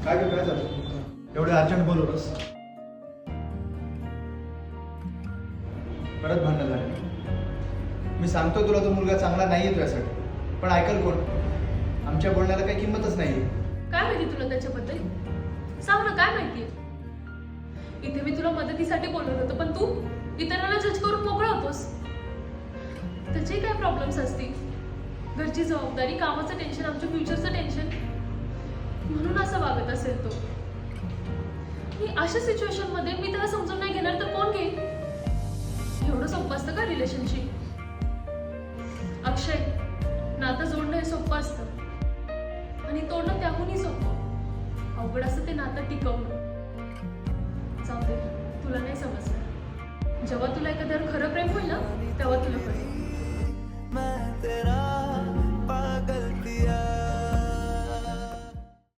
काय ग, काय झालं? एवढे अर्जंट बोलवलंस? परत भांडण झाले. मी सांगतो तुला, तो मुलगा चांगला नाहीये तुझ्यासाठी, पण ऐकल कोण? आमच्या बोलण्याला काही किंमतच नाहीये. काय माहिती तुला त्याच्याबद्दल? सांग ना, काय माहितीये? इथे मी तुला मदतीसाठी बोलवलं होतं, पण तू इतरांना जज करून मोकळा होतोस. त्याचे काय प्रॉब्लेम्स असतील? घरची जबाबदारी, कामाचं टेन्शन, आमच्या फ्युचरचं टेन्शन, म्हणून असं वागत असेल तो. मी अशा सिच्युएशन मध्ये मी त्याला समजून नाही घेणार तर कोण घेईल? एवढं सोपं असतं का रिलेशनशिप? अक्षय, नातं जोडणं हे सोपं असतं आणि तोडणं त्याहूनही सोपं. अवघड असतं ते नातं टिकवणं. जाऊ दे, तुला नाही समजणार. जेव्हा तुला एखाद्यावर खरं प्रेम होईल ना, तेव्हा तुला कळेल.